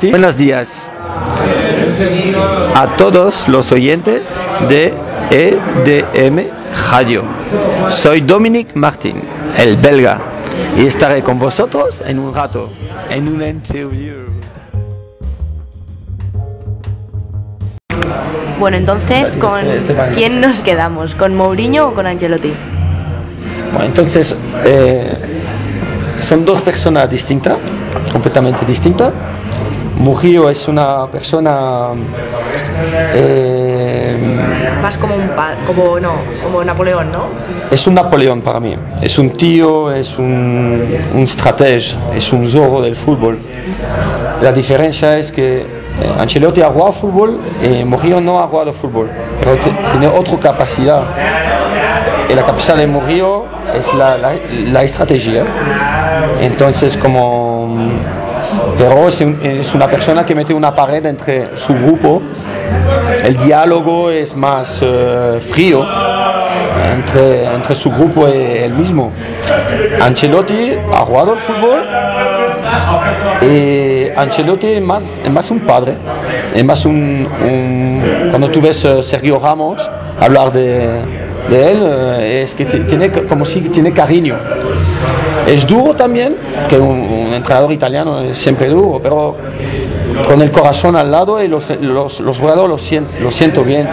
Sí. Buenos días a todos los oyentes de EDM Radio. Soy Dominique Martin, el belga, y estaré con vosotros en un rato, en una interview. Bueno, entonces, ¿con quién nos quedamos? ¿Con Mourinho o con Ancelotti? Bueno, entonces, son dos personas distintas, completamente distintas. Mourinho es una persona más como como Napoleón, ¿no? Es un Napoleón para mí. Es un tío, es un estratega, es un zorro del fútbol. La diferencia es que Ancelotti ha jugado fútbol y Mourinho no ha jugado fútbol, pero tiene otra capacidad. Y la capacidad de Mourinho es la estrategia. Entonces, pero es una persona que mete una pared entre su grupo. El diálogo es más frío entre su grupo y él mismo. Ancelotti ha jugado al fútbol y Ancelotti es más un padre. Es más cuando tú ves a Sergio Ramos hablar de él, es que tiene como si tiene cariño. Es duro también, que un entrenador italiano es siempre duro, pero con el corazón al lado y los jugadores lo siento bien.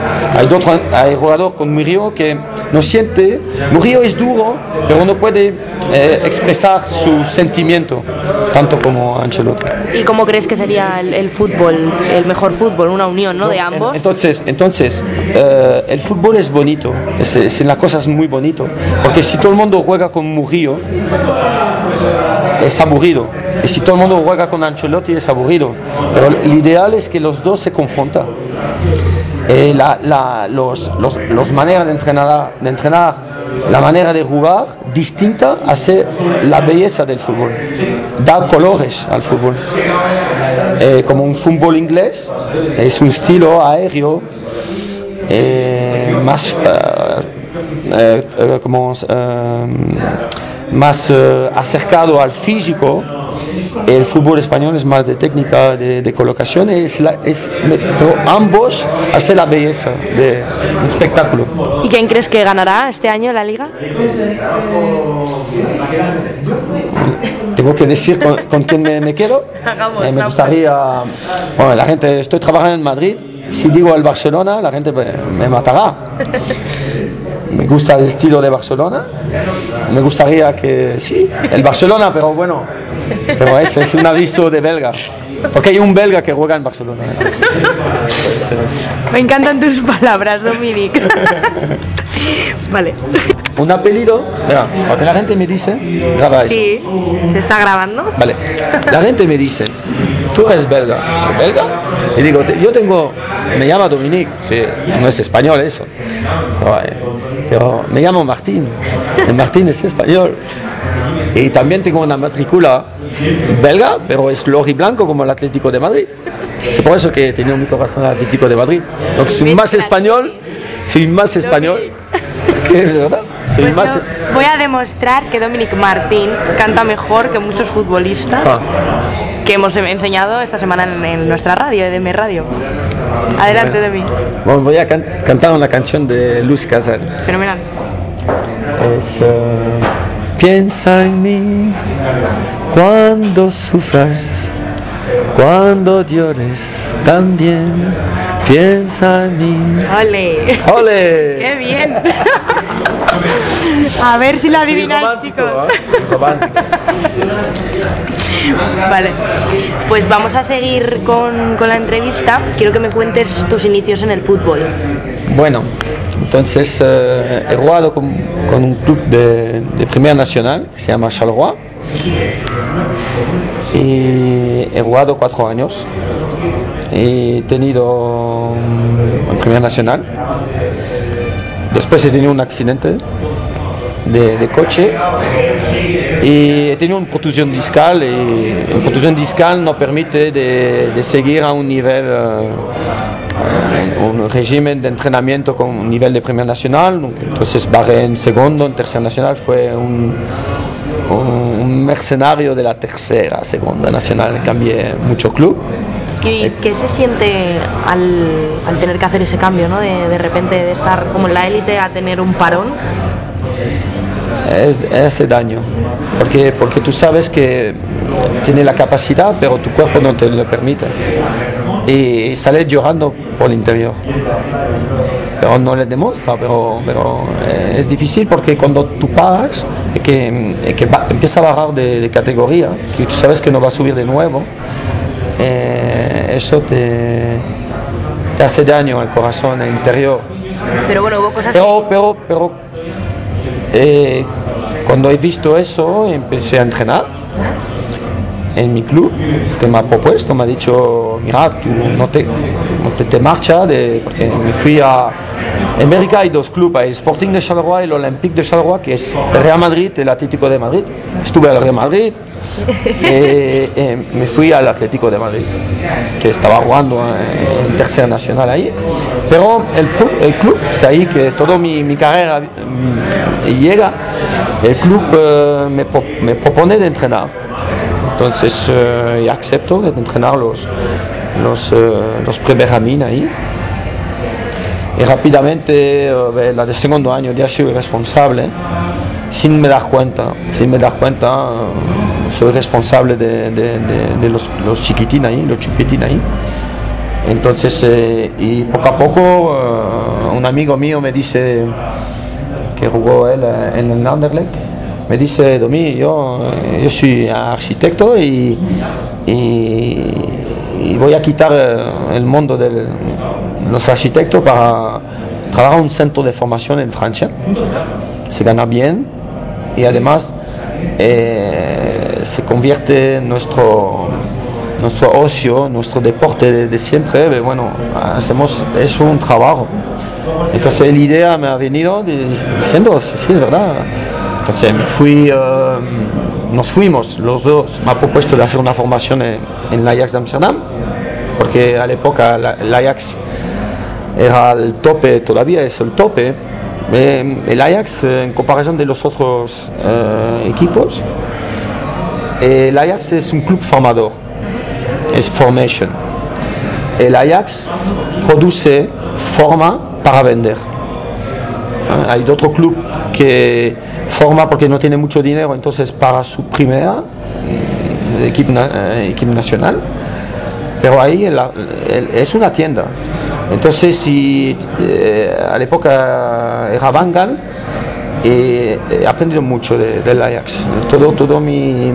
Hay jugadores con Mourinho que no siente. Mourinho es duro, pero no puede expresar su sentimiento tanto como Ancelotti. ¿Y cómo crees que sería el fútbol, el mejor fútbol, una unión, ¿no? De ambos? Entonces el fútbol es bonito, es una cosa muy bonito, porque si todo el mundo juega con Mourinho es aburrido, y si todo el mundo juega con Ancelotti es aburrido, pero el ideal es que los dos se confrontan. Los maneras de entrenar, la manera de jugar distinta hace la belleza del fútbol, da colores al fútbol. Como un fútbol inglés, es un estilo aéreo, más acercado al físico. El fútbol español es más de técnica, de colocación, pero ambos hacen la belleza de un espectáculo. ¿Y quién crees que ganará este año la Liga? Tengo que decir con quién me quedo. Me gustaría, bueno, la gente, estoy trabajando en Madrid, si digo el Barcelona, la gente me matará. Me gusta el estilo de Barcelona. Me gustaría que sí, el Barcelona, pero bueno, pero es un aviso de belga, porque hay un belga que juega en Barcelona. Me encantan tus palabras, Dominic. Vale. Un apellido, mira, porque la gente me dice, graba eso. Sí, se está grabando. Vale, la gente me dice, tú eres belga. ¿Belga? Y digo, me llamo Dominique, sí, no es español eso, pero me llamo Martín, el Martín es español. Y también tengo una matrícula belga, pero es lori blanco como el Atlético de Madrid. Es por eso que tengo mi corazón al Atlético de Madrid. Donc soy más español que verdad. Voy a demostrar que Dominic Martín canta mejor que muchos futbolistas que hemos enseñado esta semana en nuestra radio, EDM Radio. Adelante, Demi. Bueno, voy a cantar una canción de Luis Casal. Fenomenal. Piensa en mí cuando sufras, cuando llores también. Piensa en mí. ¡Ole! ¡Ole! ¡Qué bien! A ver si lo adivináis, chicos. Vale, pues vamos a seguir con la entrevista. Quiero que me cuentes tus inicios en el fútbol. Bueno, entonces he jugado con un club de Primera Nacional que se llama Charleroi y he jugado 4 años. He tenido en Primera Nacional. Después he tenido un accidente de coche y he tenido una protusión discal, y una protusión discal no permite de seguir a un nivel, un régimen de entrenamiento con un nivel de Primera Nacional. Entonces bajé en segundo, en Tercera Nacional. Fue un mercenario de la Tercera, Segunda Nacional, cambié mucho club. ¿Y qué se siente al tener que hacer ese cambio, ¿no? De repente de estar como en la élite a tener un parón? Hace daño, porque tú sabes que tiene la capacidad, pero tu cuerpo no te lo permite. Y sales llorando por el interior. Pero no le demuestra, pero es difícil porque cuando tú paras, que empieza a bajar de categoría, que tú sabes que no va a subir de nuevo, eso te hace daño al corazón, al interior. Pero bueno, hubo cosas pero cuando he visto eso, empecé a entrenar en mi club, que me ha propuesto, me ha dicho, mira, tú no te marchas, porque me fui a... En América hay dos clubes, hay el Sporting de Charleroi y el Olympique de Charleroi, que es el Real Madrid y el Atlético de Madrid. Estuve al Real Madrid y me fui al Atlético de Madrid, que estaba jugando en tercera nacional ahí. Pero el club, es ahí que toda mi carrera llega, el club me propone de entrenar. Entonces yo acepto de entrenar los pre-Benjamín ahí. Y rápidamente, el segundo año ya soy responsable, sin me dar cuenta, soy responsable de los chiquitín ahí, los chupetín ahí. Entonces, y poco a poco, un amigo mío me dice, que jugó él en el Anderlecht, me dice, Domi, yo soy arquitecto y voy a quitar el mundo de los arquitectos para trabajar en un centro de formación en Francia. Se gana bien y además se convierte en nuestro ocio, nuestro deporte de siempre. Bueno, hacemos eso un trabajo. Entonces la idea me ha venido diciendo, sí, es verdad. Entonces nos fuimos los dos, me ha propuesto de hacer una formación en el Ajax de Amsterdam, porque a la época el Ajax era el tope, todavía es el tope. El Ajax, en comparación de los otros equipos, el Ajax es un club formador, es formation. El Ajax produce forma para vender. Hay otro club que forma porque no tiene mucho dinero, entonces para su primera equipo nacional, pero ahí es una tienda. Entonces si a la época era Van Gaal, he aprendido mucho del Ajax. Todo mi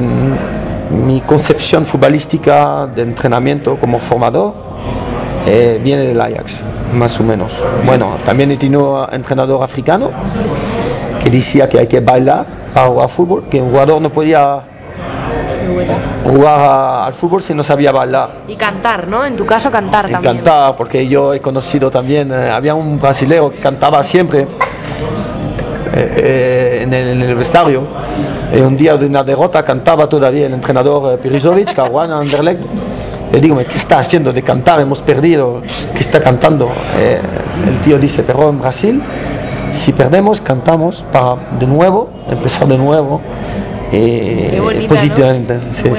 concepción futbolística de entrenamiento como formador viene del Ajax, más o menos. Bueno, también he tenido un entrenador africano que decía que hay que bailar para jugar fútbol, que un jugador no podía jugar al fútbol si no sabía bailar. Y cantar, ¿no? En tu caso cantar también. Cantar, porque yo he conocido también, había un brasileño que cantaba siempre en el vestuario, y un día de una derrota cantaba todavía el entrenador Perizovic, que jugaba en Anderlecht. Le digo, ¿qué está haciendo de cantar? Hemos perdido, ¿qué está cantando? El tío dice, pero en Brasil, si perdemos, cantamos para de nuevo, empezar de nuevo. Positivamente, ¿no? Sí.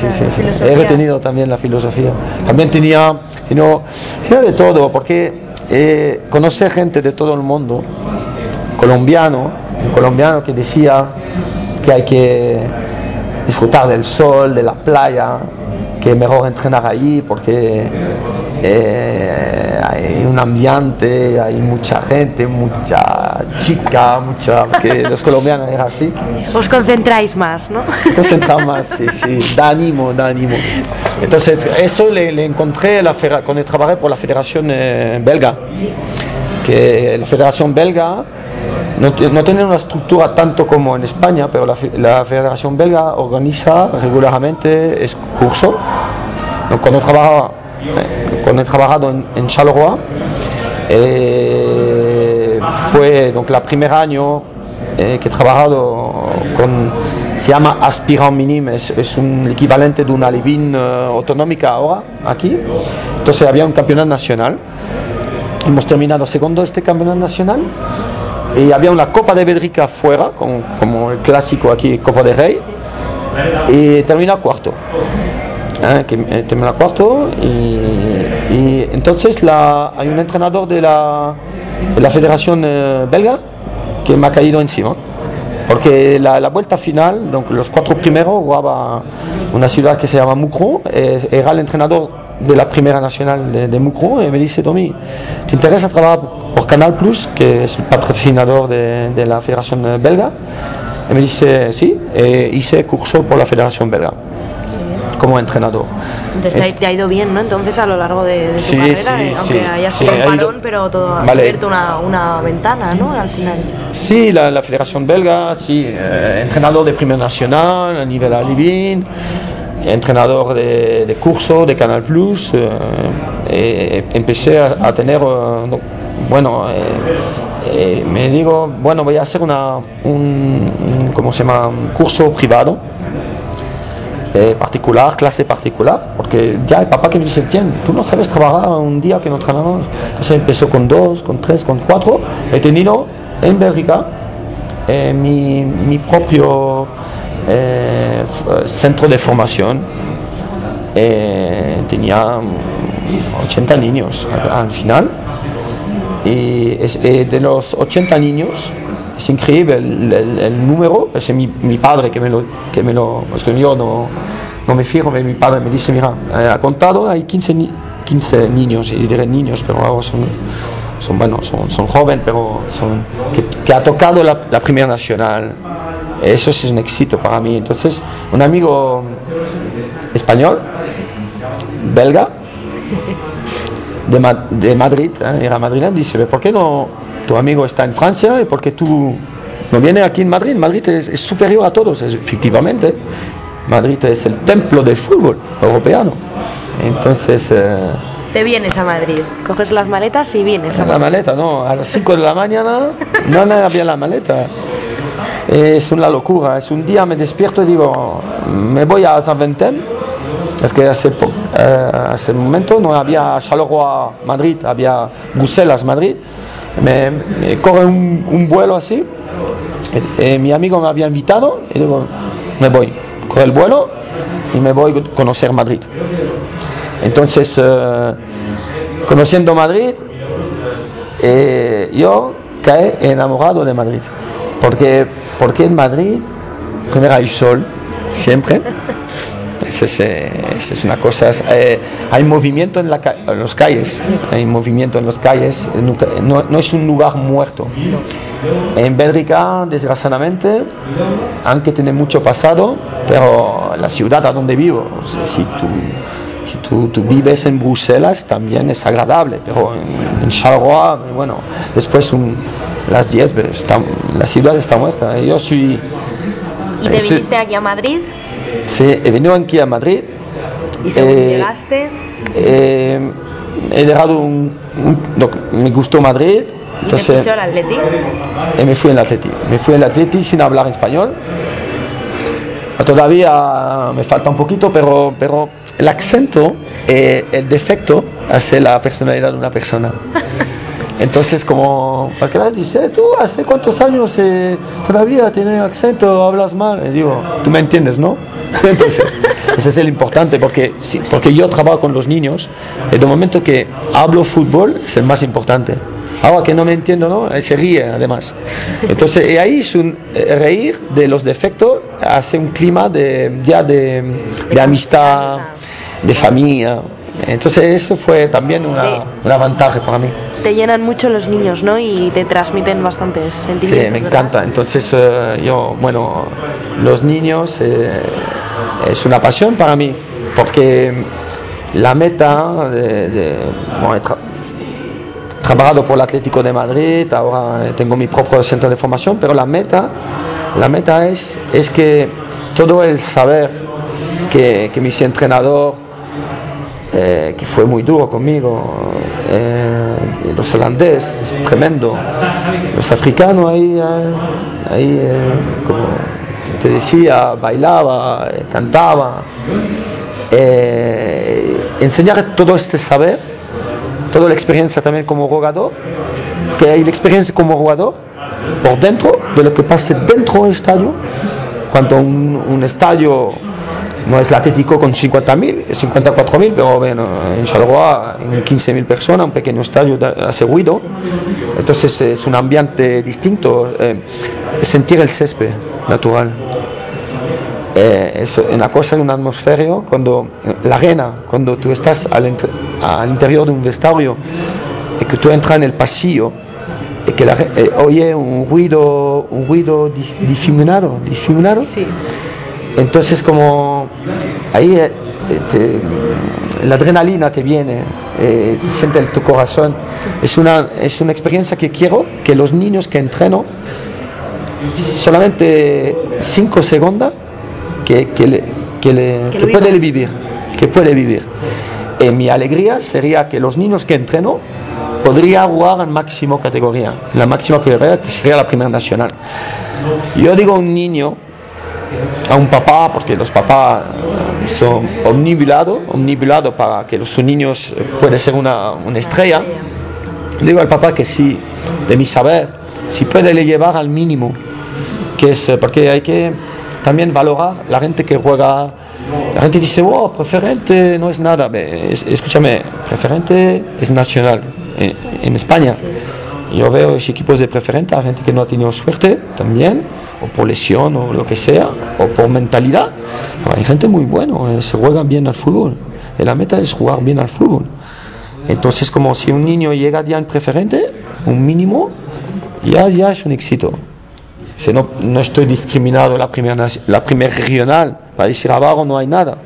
He retenido también la filosofía. También tenía de todo, porque conocer gente de todo el mundo, un colombiano que decía que hay que disfrutar del sol, de la playa, que es mejor entrenar allí porque hay un ambiente, hay mucha gente, mucha chica, porque los colombianos eran así. Os concentráis más, ¿no? Concentramos más, sí, da ánimo. Entonces eso le encontré cuando trabajé por la Federación Belga, que la Federación Belga no tiene una estructura tanto como en España, pero la Federación Belga organiza regularmente cursos. Cuando he trabajado en Charleroi, fue el primer año que he trabajado se llama aspirant minime, es un equivalente de una Levin autonómica ahora aquí. Entonces había un campeonato nacional, hemos terminado segundo este campeonato nacional. Y había una Copa de Bélgica fuera, como el clásico aquí, Copa de Rey, y termina cuarto. que terminó la cuarto y entonces hay un entrenador de la Federación belga que me ha caído encima. Porque la vuelta final, donc los 4 primeros, jugaba una ciudad que se llama Moucron, era el entrenador de la primera nacional de Moucron y me dice: Domi, ¿te interesa trabajar por Canal Plus, que es el patrocinador de la Federación belga? Y me dice: sí, hice curso por la Federación belga como entrenador. Entonces te ha ido bien, ¿no? Entonces a lo largo de tu carrera, aunque haya sido un parón, pero todo ha abierto una ventana, ¿no? Al final. Sí, la Federación belga, sí, entrenador de Primera Nacional a nivel Alibín, entrenador de curso de Canal Plus, empecé a tener, me digo, bueno, voy a hacer ¿cómo se llama? Un curso privado, particular, clase particular, porque ya el papá que me dice: tú no sabes trabajar un día que no entrenamos. Entonces empezó con 2, con 3, con 4, he tenido en Bélgica mi propio centro de formación. Tenía 80 niños al final, y de los 80 niños es increíble el número. Es mi padre que me lo es que yo no me fijo, mi padre me dice: mira, ha contado, hay 15 niños, y diré niños, pero ahora son jóvenes, pero que ha tocado la Primera Nacional. Eso es un éxito para mí. Entonces, un amigo español, belga, de Madrid, era madrileño, dice: ¿por qué no tu amigo está en Francia y por qué tú no vienes aquí en Madrid? Madrid es superior a todos, efectivamente. Madrid es el templo del fútbol europeo. Entonces... te vienes a Madrid, coges las maletas y vienes a Madrid. La maleta, no, a las 5 de la mañana no había la maleta. Es una locura. Es un día me despierto y digo: me voy a Zaventem. Es que hace un momento no había Charleroi Madrid, había Bruselas Madrid. Me corre un vuelo así. Mi amigo me había invitado y digo: me voy, coge el vuelo y me voy a conocer Madrid. Entonces, conociendo Madrid, yo caí enamorado de Madrid. Porque en Madrid, primero hay sol, siempre. Esa es una cosa. Hay movimiento en las calles. Hay movimiento en las calles. No es un lugar muerto. En Bélgica, desgraciadamente, aunque tiene mucho pasado, pero la ciudad a donde vivo, si tú vives en Bruselas, también es agradable, pero en Charleroi, bueno, después las 10, la ciudad está muerta. Yo soy... ¿Y te viniste aquí a Madrid? Sí, he venido aquí a Madrid. ¿Y según llegaste? He dejado me gustó Madrid. Entonces, ¿Y te fichó el Atleti? Me fui en el Atleti sin hablar español. Todavía me falta un poquito, pero el acento, el defecto, hace la personalidad de una persona. Entonces, como cualquiera dice: tú hace cuántos años todavía tienes acento, hablas mal. Y digo: tú me entiendes, ¿no? Entonces, ese es el importante, porque yo trabajo con los niños, y de momento que hablo fútbol es el más importante. Ahora que no me entiendo, ¿no? Se ríe además. Entonces, ahí es reír de los defectos, hace un clima de amistad, de familia. Entonces, eso fue también una ventaja para mí. Te llenan mucho los niños, ¿no? Y te transmiten bastantes sentimientos. Sí, me encanta. Entonces, los niños es una pasión para mí, porque la meta trabajado por el Atlético de Madrid, ahora tengo mi propio centro de formación, pero la meta es que todo el saber que mi entrenador, que fue muy duro conmigo, los holandeses, es tremendo, los africanos ahí como te decía, bailaba, cantaba, enseñar todo este saber, toda la experiencia también como jugador, que hay la experiencia como jugador por dentro de lo que pasa dentro del estadio, cuando un estadio no es el Atlético con 50.000, 54.000, pero bueno, en Charleroi, en 15.000 personas, un pequeño estadio hace ruido. Entonces es un ambiente distinto, es sentir el césped natural. Es una cosa, una atmósfera, cuando la arena, cuando tú estás al interior de un vestuario y que tú entras en el pasillo y que oye un ruido difuminado. Sí. Entonces como ahí la adrenalina te viene, te siente tu corazón. Es una experiencia que quiero que los niños que entreno solamente 5 segundos que puede vivir. Mi alegría sería que los niños que entreno podrían jugar en máxima categoría que sería la primera nacional. Yo digo a un niño, a un papá, porque los papás son omnibulados para que sus niños puedan ser una estrella. Digo al papá que si, de mi saber, si puede le llevar al mínimo, que es porque hay que también valorar la gente que juega. La gente dice, wow, preferente no es nada. Escúchame, preferente es nacional en España. Yo veo equipos de preferente, a gente que no ha tenido suerte también, o por lesión o lo que sea, o por mentalidad. Pero hay gente muy buena, se juega bien al fútbol. Y la meta es jugar bien al fútbol. Entonces, como si un niño llega ya en preferente, un mínimo, ya es un éxito. Si no estoy discriminado la primera regional, para decir abajo no hay nada.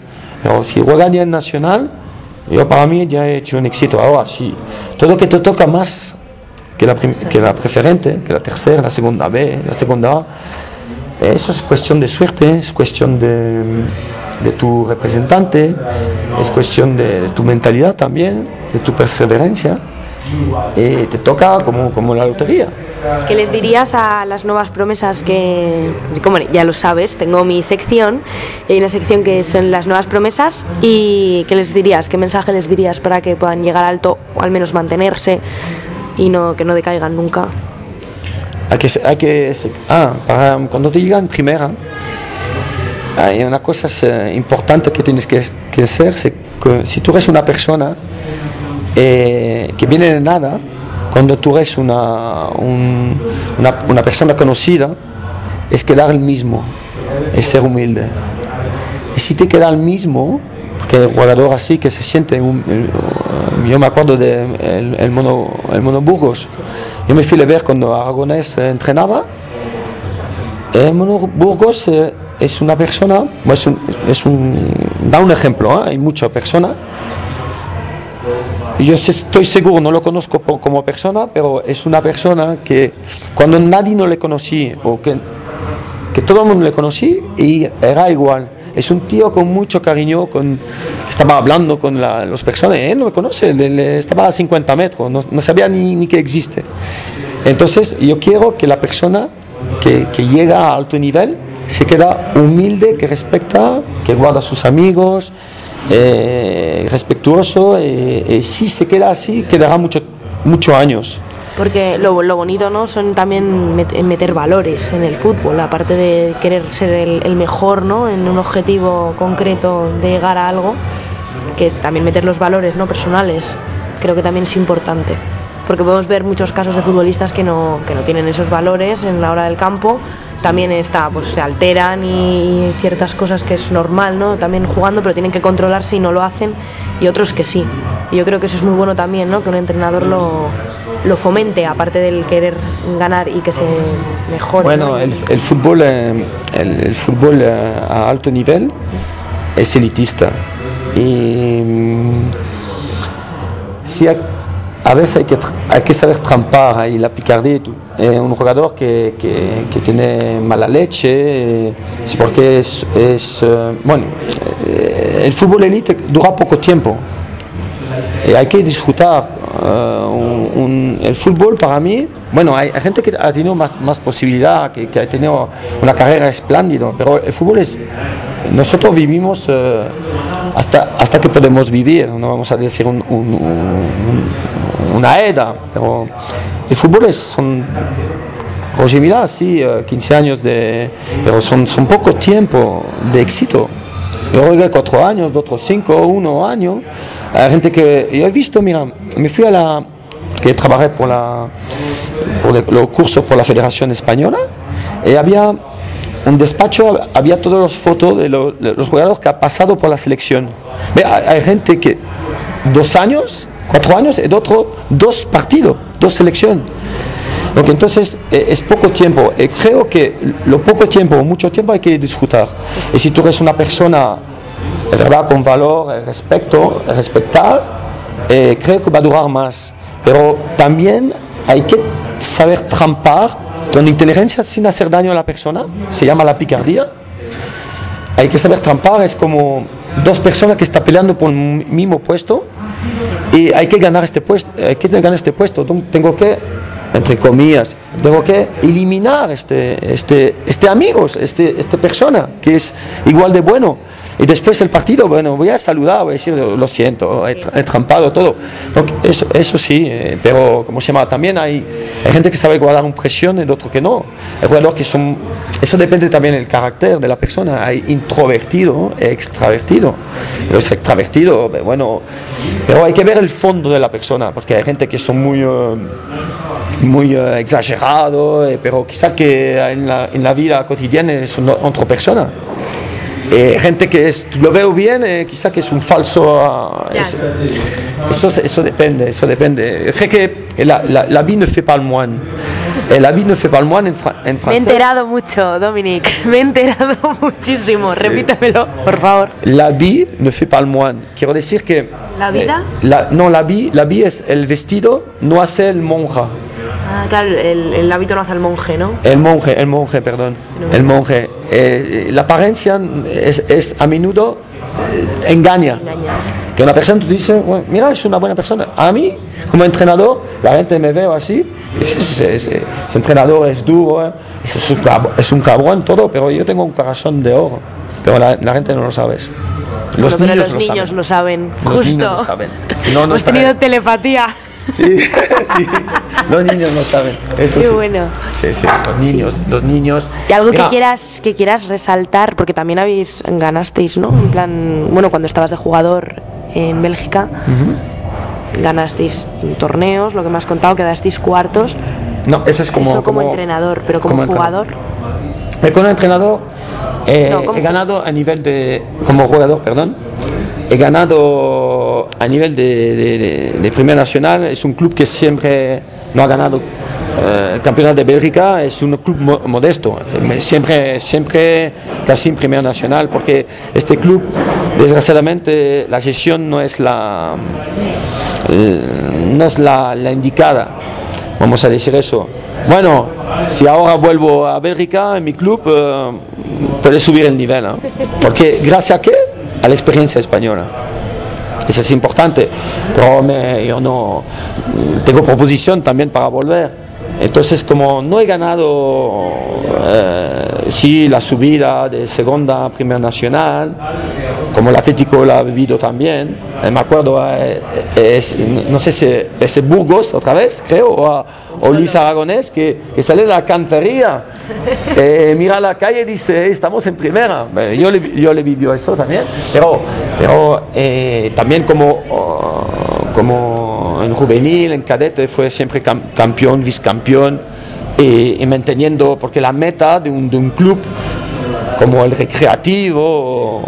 Pero si juega ya en nacional, yo para mí ya he hecho un éxito. Ahora, sí, todo lo que te toca más que la preferente, que la tercera, la segunda B, la segunda A, eso es cuestión de suerte, es cuestión de tu representante, es cuestión de tu mentalidad también, de tu perseverancia, y te toca como la lotería. ¿Qué les dirías a las nuevas promesas que, como ya lo sabes, tengo mi sección, y hay una sección que son las nuevas promesas, y qué les dirías, qué mensaje les dirías para que puedan llegar alto o al menos mantenerse y que no decaigan nunca? Cuando te llegan primera, hay una cosa importante que tienes que hacer, que si tú eres una persona que viene de nada, cuando tú eres una persona conocida, es quedar el mismo, es ser humilde. Y si te queda el mismo, porque el jugador así que se siente, yo me acuerdo del Mono Burgos, yo me fui a ver cuando Aragonés entrenaba, el Mono Burgos es una persona, da un ejemplo, hay muchas personas. Yo estoy seguro, no lo conozco como persona, pero es una persona que cuando nadie no le conocí, o que todo el mundo le conocí, y era igual. Es un tío con mucho cariño, estaba hablando con las personas, él no me conoce, estaba a 50 metros, no sabía ni que existe. Entonces yo quiero que la persona que llega a alto nivel se queda humilde, que respeta, que guarda a sus amigos, respetuoso, y si se queda así, quedará muchos años. Porque lo bonito, ¿no?, son también meter valores en el fútbol, aparte de querer ser el mejor, ¿no?, en un objetivo concreto de llegar a algo, que también meter los valores, ¿no?, personales, creo que también es importante. Porque podemos ver muchos casos de futbolistas que no tienen esos valores en la hora del campo. También pues se alteran y ciertas cosas que es normal, ¿no?, también jugando, pero tienen que controlarse y no lo hacen, y otros que sí. Y yo creo que eso es muy bueno también, ¿no?, que un entrenador lo fomente, aparte del querer ganar y que se mejore. Bueno, ¿no? el fútbol a alto nivel es elitista, y si a veces hay que saber trampar ahí la picardía. Un jugador que tiene mala leche, es porque el fútbol élite dura poco tiempo. Hay que disfrutar. El fútbol para mí, bueno, hay gente que ha tenido más posibilidad, que ha tenido una carrera espléndida, pero el fútbol nosotros vivimos hasta que podemos vivir, no vamos a decir una edad, pero el fútbol son Roger Milá, sí, 15 años pero son poco tiempo de éxito. Yo jugué 4 años, otros 5, 1 año. Hay gente que yo he visto, mira, me fui a la que trabajé por los cursos por la Federación Española y había un despacho, había todas las fotos de los jugadores que han pasado por la selección. Hay gente que 2 años, 4 años y otros 2 partidos, 2 selecciones. Entonces es poco tiempo. Creo que lo poco tiempo o mucho tiempo hay que disfrutar. Y si tú eres una persona, de verdad, con valor, respetar, creo que va a durar más. Pero también hay que saber trampar con inteligencia sin hacer daño a la persona. Se llama la picardía. Hay que saber trampar, es como 2 personas que están peleando por el mismo puesto y hay que ganar este puesto. Tengo que, entre comillas, tengo que eliminar este amigos, esta persona que es igual de bueno. Y después del partido, bueno, voy a saludar, voy a decir, lo siento, he trampado todo. Eso sí, pero, ¿cómo se llama? También hay gente que sabe guardar una presión y otro que no. Hay jugadores que son... Eso depende también del carácter de la persona. Hay introvertido y extravertido. Los extravertidos, bueno, pero hay que ver el fondo de la persona, porque hay gente que son muy exagerado, pero quizá que en la vida cotidiana es otra persona. Gente que lo veo bien, quizá que es un falso. Eso depende. Es que la vie ne fait pas le moine. La vie ne fait pas le moine en francés. Me he enterado mucho, Dominic. Me he enterado muchísimo. Repítemelo, por favor. La vie ne fait pas le moine. Quiero decir que. ¿La vida? La vie es el vestido, no hace el monja. Ah, claro, el hábito no hace el monje, ¿no? El monje, perdón. El monje. La apariencia es a menudo engaña. Que una persona tú dices, bueno, mira, es una buena persona. A mí, como entrenador, la gente me ve así, ese entrenador es duro, es un cabrón todo, pero yo tengo un corazón de oro. Pero la gente no lo sabe. Los niños lo saben. Los niños lo saben. Si no, hemos tenido telepatía. Sí, sí, los niños lo saben. Eso Qué sí. bueno. Sí, los niños. Y algo que quieras resaltar, porque también ganasteis, ¿no? En plan, bueno, cuando estabas de jugador en Bélgica, ganasteis torneos, lo que me has contado, quedasteis cuartos. No, eso es como entrenador, pero como jugador. Como entrenador he ganado a nivel como jugador, perdón. He ganado a nivel de Primera Nacional. Es un club que siempre no ha ganado el campeonato de Bélgica. Es un club modesto, siempre casi en Primera Nacional, porque este club, desgraciadamente, la gestión no es la indicada. Vamos a decir eso. Bueno, si ahora vuelvo a Bélgica, en mi club, puede subir el nivel, ¿no? Porque gracias a qué? A la experiencia española. Eso es importante, pero yo no tengo proposición también para volver. Entonces, como no he ganado la subida de segunda a Primera Nacional, como el Atlético lo ha vivido también, me acuerdo, no sé si es Burgos otra vez, creo, o Luis Aragonés, que sale de la cantería, mira la calle y dice, estamos en primera. Yo le viví eso también, pero también como en juvenil, en cadete, fue siempre campeón, vicecampeón, y manteniendo, porque la meta de un club como el Recreativo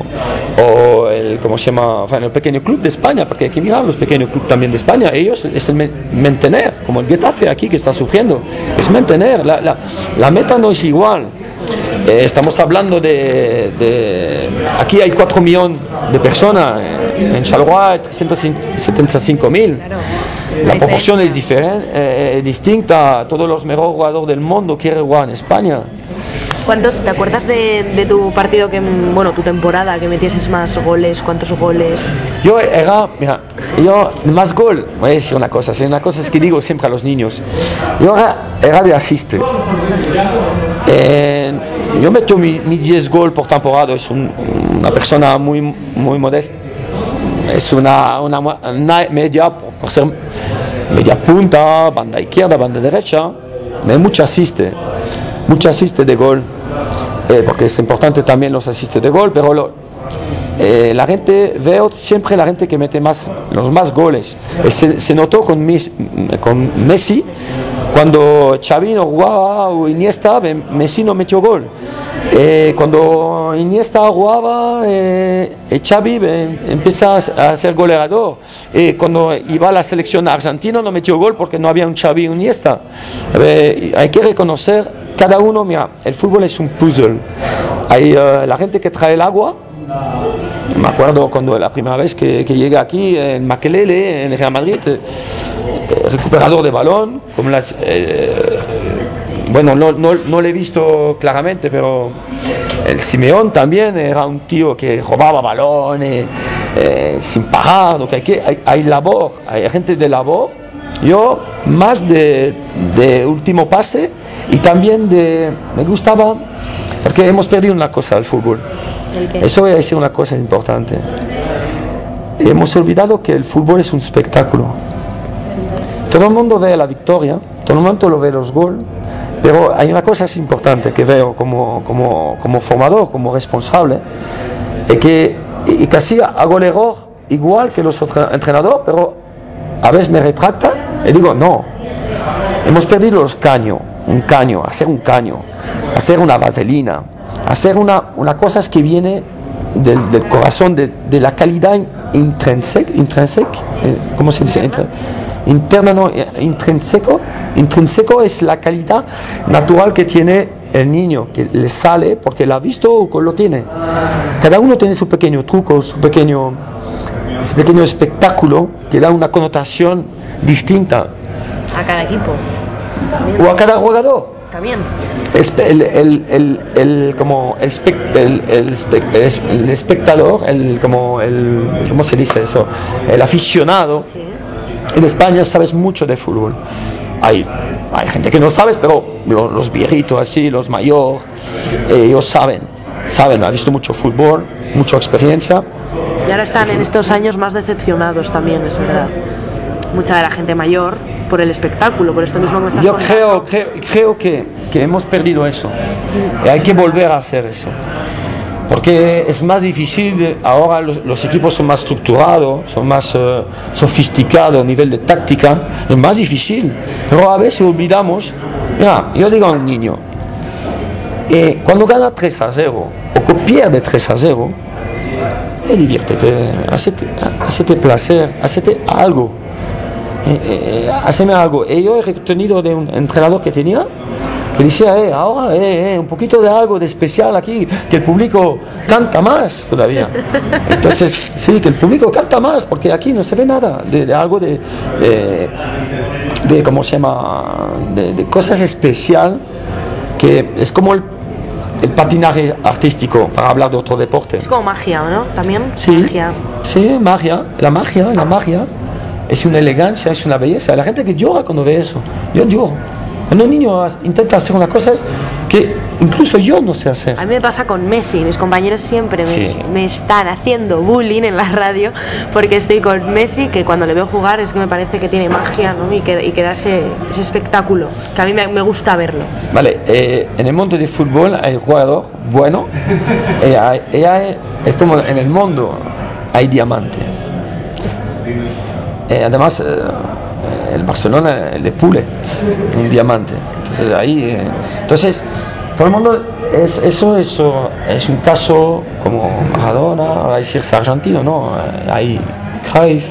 o el, ¿cómo se llama? El pequeño club de España, porque hay que mirar los pequeños clubes también de España, ellos es el mantener, como el Getafe aquí que está sufriendo, es mantener, la meta no es igual. Estamos hablando aquí hay 4 millones de personas, en Charleroi hay 375.000. La proporción es diferente, distinta. Todos los mejores jugadores del mundo quieren jugar en España. ¿Te acuerdas de tu partido, tu temporada, que metieses más goles? ¿Cuántos goles? Yo más gol, voy a decir una cosa es que digo siempre a los niños. Yo era de asiste. Yo meto mi 10 goles por temporada, es una persona muy modesta. Es una media, por ser media punta, banda izquierda, banda derecha, me mucho asiste de gol, porque es importante también los asistes de gol, pero la gente, veo siempre la gente que mete los más goles. Se notó con Messi, cuando Xavi no jugaba o Iniesta, Messi no metió gol. Cuando Iniesta jugaba, Xavi empieza a ser goleador. Cuando iba a la selección argentina no metió gol porque no había un Xavi y un Iniesta. Hay que reconocer cada uno, mira, el fútbol es un puzzle. Hay la gente que trae el agua. Me acuerdo cuando la primera vez que llegué aquí en Makelele, en el Real Madrid, recuperador de balón, como bueno, no lo he visto claramente, pero el Simeón también era un tío que robaba balones sin parar. Hay labor, hay gente de labor. Yo más de último pase y también me gustaba, porque hemos perdido una cosa al fútbol. Eso voy a decir una cosa importante. Hemos olvidado que el fútbol es un espectáculo. Todo el mundo ve la victoria, todo el mundo lo ve los goles, pero hay una cosa importante que veo como formador, como responsable, y que casi hago el error igual que los otros entrenadores, pero a veces me retracta y digo, no, hemos perdido los caños, hacer un caño, hacer una vaselina, hacer una cosa que viene del corazón, de la calidad intrínseca, ¿cómo se dice? Interno, no, intrínseco es la calidad natural que tiene el niño, que le sale porque lo ha visto o lo tiene. Cada uno tiene su pequeño truco, su pequeño espectáculo que da una connotación distinta a cada equipo o a cada jugador. También. El espectador, ¿cómo se dice eso? El aficionado. Sí. En España sabes mucho de fútbol. Hay gente que no sabe, pero los viejitos así, los mayores, ellos saben, han visto mucho fútbol, mucha experiencia. Y ahora están en estos años más decepcionados también, es verdad. Mucha de la gente mayor por el espectáculo, por esto mismo que me estás contando. Yo creo que hemos perdido eso. Y hay que volver a hacer eso. Porque es más difícil, ahora los equipos son más estructurados, son más sofisticados a nivel de táctica, es más difícil. Pero a veces olvidamos, mira, yo digo al niño, cuando gana 3-0 o que pierde 3-0, diviértete, hacete placer, hacete algo. Haceme algo. Y yo he retenido de un entrenador que tenía, que decía, ahora un poquito de algo de especial aquí, que el público canta más todavía. Entonces, sí, que el público canta más, porque aquí no se ve nada de algo de ¿cómo se llama? De cosas especial, que es como el patinaje artístico, para hablar de otro deporte. Es como magia, ¿no? También. Sí, magia. Sí, magia. La magia es una elegancia, es una belleza. La gente que llora cuando ve eso, yo lloro. Cuando un niño intenta hacer unas cosas que incluso yo no sé hacer. A mí me pasa con Messi, mis compañeros siempre me están haciendo bullying en la radio porque estoy con Messi, que cuando le veo jugar es que me parece que tiene magia, ¿no? y que da ese espectáculo, que a mí me gusta verlo. Vale, en el mundo del fútbol hay jugador bueno, es como en el mundo hay diamante. Además, el Barcelona le pule un diamante. Entonces todo el mundo eso es un caso como Maradona, va a decirse argentino, ¿no? Hay Cruyff,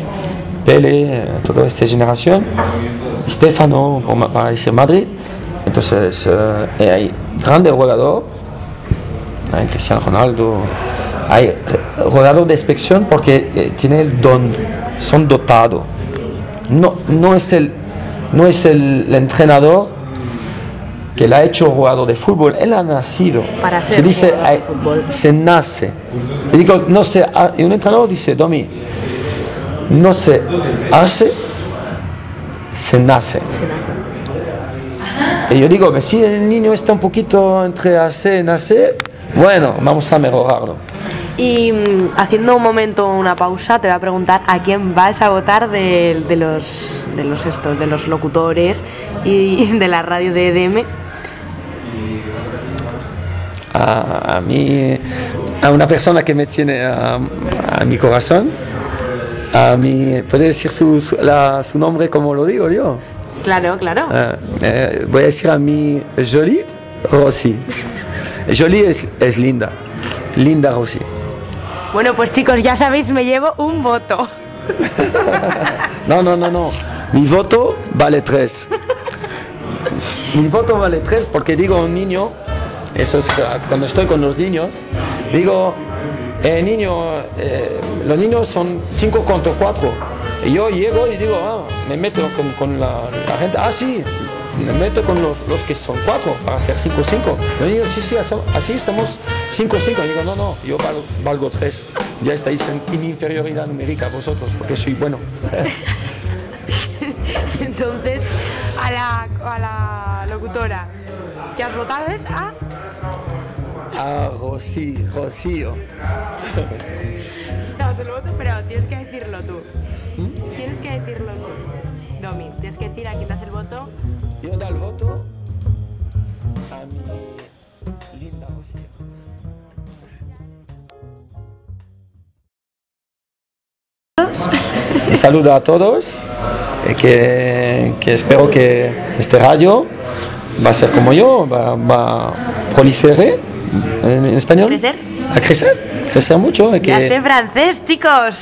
Pele, toda esta generación, Stefano, para decir Madrid. Entonces hay grandes jugadores, hay Cristiano Ronaldo, hay jugadores de excepción porque tienen el don, son dotados. No es el entrenador que le ha hecho jugador de fútbol, él ha nacido. Para ser se dice, jugador de fútbol. Se nace. Y digo, no se, y un entrenador dice, Domi, no se hace, se nace. Y yo digo, si el niño está un poquito entre hacer y nacer, bueno, vamos a mejorarlo. Y haciendo un momento una pausa, te voy a preguntar a quién vas a votar de los locutores y de la radio de EDM. a mí, a una persona que me tiene a mi corazón, a mí, ¿puede decir su nombre como lo digo yo? Claro, claro. Voy a decir a mi Jolie Rossi. Jolie es linda, linda Rossi. Bueno, pues chicos, ya sabéis, me llevo un voto. No. Mi voto vale 3. Mi voto vale 3 porque digo a un niño, eso es cuando estoy con los niños, digo, los niños son 5 contra 4. Y yo llego y digo, me meto con la gente, sí, me meto con los que son 4 para hacer 5-5. Los niños, sí, así somos 5-5. Y digo, no, yo valgo 3. Ya estáis en inferioridad numérica vosotros, porque soy bueno. Entonces, a la locutora que has votado es a Rocío. Damos el voto, pero tienes que decirlo tú. Tienes que decirlo tú. Domi, tienes que decir a quién das el voto. Yo doy el voto a mi linda Rocío. Un saludo a todos, que espero que este radio va a ser como yo, va a proliferar en español. ¿Crecer? A crecer mucho. Ya sé francés, chicos.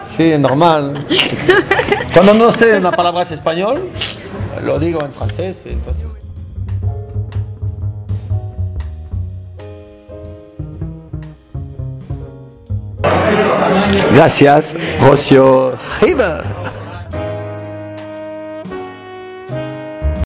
Sí, normal. Cuando no sé una palabra en español, lo digo en francés, entonces. Gracias, Rocío River.